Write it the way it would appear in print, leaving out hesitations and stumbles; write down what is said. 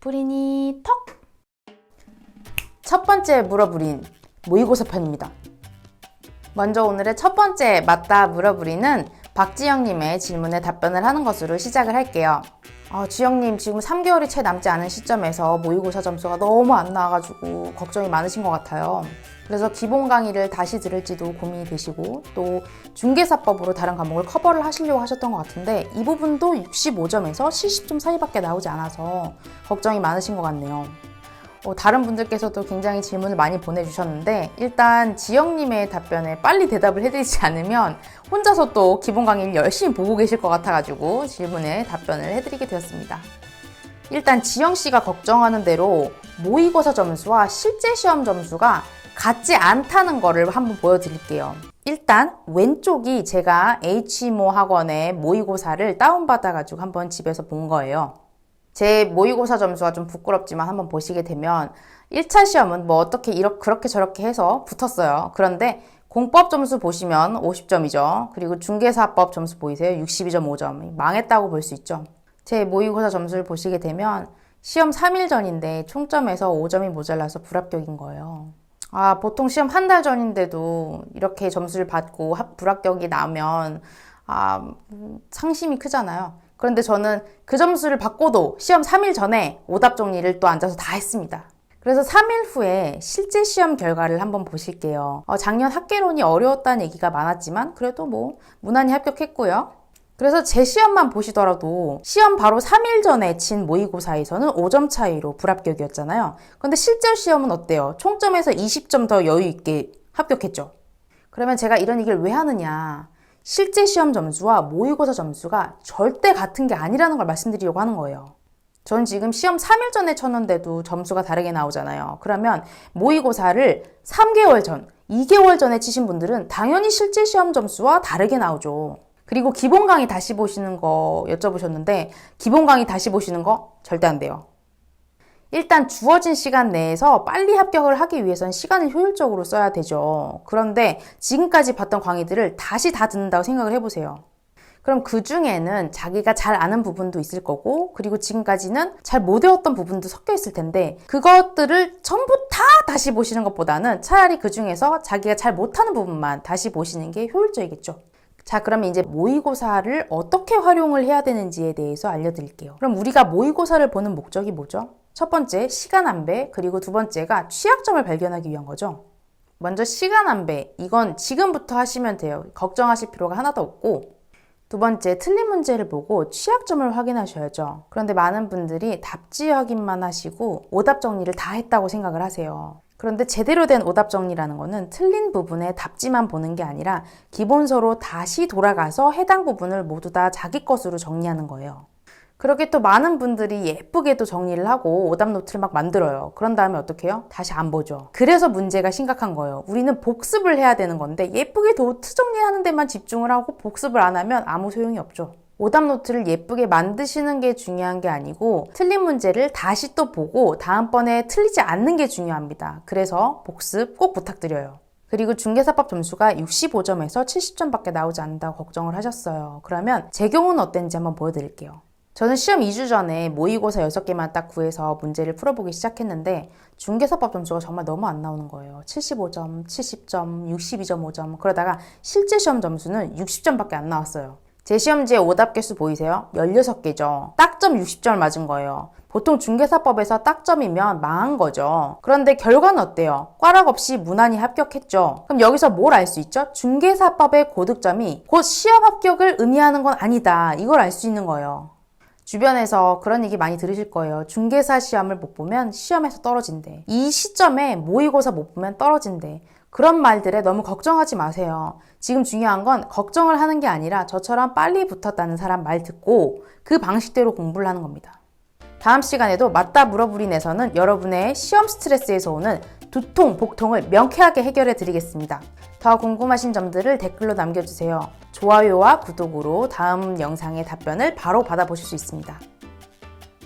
부린이 턱! 첫 번째 물어부린 모의고사 편입니다. 먼저 오늘의 첫 번째 맞다 물어부리는 박지영님의 질문에 답변을 하는 것으로 시작을 할게요. 지영님 지금 3개월이 채 남지 않은 시점에서 모의고사 점수가 너무 안 나와가지고 걱정이 많으신 것 같아요. 그래서 기본 강의를 다시 들을지도 고민이 되시고 또 중개사법으로 다른 과목을 커버를 하시려고 하셨던 것 같은데 이 부분도 65점에서 70점 사이밖에 나오지 않아서 걱정이 많으신 것 같네요. 다른 분들께서도 굉장히 질문을 많이 보내주셨는데 일단 지영님의 답변에 빨리 대답을 해드리지 않으면 혼자서 또 기본 강의를 열심히 보고 계실 것 같아가지고 질문에 답변을 해드리게 되었습니다. 일단 지영씨가 걱정하는 대로 모의고사 점수와 실제 시험 점수가 같지 않다는 거를 한번 보여드릴게요. 일단 왼쪽이 제가 H모 학원의 모의고사를 다운받아가지고 한번 집에서 본 거예요. 제 모의고사 점수가 좀 부끄럽지만 한번 보시게 되면 1차 시험은 뭐 어떻게 그렇게 저렇게 해서 붙었어요. 그런데 공법 점수 보시면 50점이죠. 그리고 중개사법 점수 보이세요? 62.5점. 망했다고 볼 수 있죠. 제 모의고사 점수를 보시게 되면 시험 3일 전인데 총점에서 5점이 모자라서 불합격인 거예요. 보통 시험 한 달 전인데도 이렇게 점수를 받고 불합격이 나면 상심이 크잖아요. 그런데 저는 그 점수를 받고도 시험 3일 전에 오답 정리를 또 앉아서 다 했습니다. 그래서 3일 후에 실제 시험 결과를 한번 보실게요. 작년 학개론이 어려웠다는 얘기가 많았지만 그래도 뭐 무난히 합격했고요. 그래서 제 시험만 보시더라도 시험 바로 3일 전에 친 모의고사에서는 5점 차이로 불합격이었잖아요. 근데 실제 시험은 어때요? 총점에서 20점 더 여유 있게 합격했죠. 그러면 제가 이런 얘기를 왜 하느냐? 실제 시험 점수와 모의고사 점수가 절대 같은 게 아니라는 걸 말씀드리려고 하는 거예요. 전 지금 시험 3일 전에 쳤는데도 점수가 다르게 나오잖아요. 그러면 모의고사를 3개월 전, 2개월 전에 치신 분들은 당연히 실제 시험 점수와 다르게 나오죠. 그리고 기본 강의 다시 보시는 거 여쭤보셨는데 기본 강의 다시 보시는 거 절대 안 돼요. 일단 주어진 시간 내에서 빨리 합격을 하기 위해서는 시간을 효율적으로 써야 되죠. 그런데 지금까지 봤던 강의들을 다시 다 듣는다고 생각을 해보세요. 그럼 그 중에는 자기가 잘 아는 부분도 있을 거고 그리고 지금까지는 잘 못 외웠던 부분도 섞여 있을 텐데 그것들을 전부 다 다시 보시는 것보다는 차라리 그 중에서 자기가 잘 못하는 부분만 다시 보시는 게 효율적이겠죠. 자, 그러면 이제 모의고사를 어떻게 활용을 해야 되는지에 대해서 알려드릴게요. 그럼 우리가 모의고사를 보는 목적이 뭐죠? 첫 번째, 시간 안배, 그리고 두 번째가 취약점을 발견하기 위한 거죠. 먼저 시간 안배, 이건 지금부터 하시면 돼요. 걱정하실 필요가 하나도 없고 두 번째, 틀린 문제를 보고 취약점을 확인하셔야죠. 그런데 많은 분들이 답지 확인만 하시고 오답 정리를 다 했다고 생각을 하세요. 그런데 제대로 된 오답 정리라는 거는 틀린 부분에 답지만 보는 게 아니라 기본서로 다시 돌아가서 해당 부분을 모두 다 자기 것으로 정리하는 거예요. 그렇게 또 많은 분들이 예쁘게도 정리를 하고 오답 노트를 막 만들어요. 그런 다음에 어떻게 해요? 다시 안 보죠. 그래서 문제가 심각한 거예요. 우리는 복습을 해야 되는 건데 예쁘게 노트 정리하는 데만 집중을 하고 복습을 안 하면 아무 소용이 없죠. 오답 노트를 예쁘게 만드시는 게 중요한 게 아니고 틀린 문제를 다시 또 보고 다음번에 틀리지 않는 게 중요합니다. 그래서 복습 꼭 부탁드려요. 그리고 중개사법 점수가 65점에서 70점밖에 나오지 않는다고 걱정을 하셨어요. 그러면 제 경우는 어땠는지 한번 보여드릴게요. 저는 시험 2주 전에 모의고사 6개만 딱 구해서 문제를 풀어보기 시작했는데 중개사법 점수가 정말 너무 안 나오는 거예요. 75점, 70점, 62.5점 그러다가 실제 시험 점수는 60점밖에 안 나왔어요. 제 시험지에 오답 개수 보이세요? 16개죠. 딱점 60점을 맞은 거예요. 보통 중개사법에서 딱점이면 망한 거죠. 그런데 결과는 어때요? 꽈락 없이 무난히 합격했죠. 그럼 여기서 뭘 알 수 있죠? 중개사법의 고득점이 곧 시험 합격을 의미하는 건 아니다. 이걸 알 수 있는 거예요. 주변에서 그런 얘기 많이 들으실 거예요. 중개사 시험을 못 보면 시험에서 떨어진대. 이 시점에 모의고사 못 보면 떨어진대. 그런 말들에 너무 걱정하지 마세요. 지금 중요한 건 걱정을 하는 게 아니라 저처럼 빨리 붙었다는 사람 말 듣고 그 방식대로 공부를 하는 겁니다. 다음 시간에도 맞다 물어부린에서는 여러분의 시험 스트레스에서 오는 두통, 복통을 명쾌하게 해결해 드리겠습니다. 더 궁금하신 점들을 댓글로 남겨주세요. 좋아요와 구독으로 다음 영상의 답변을 바로 받아보실 수 있습니다.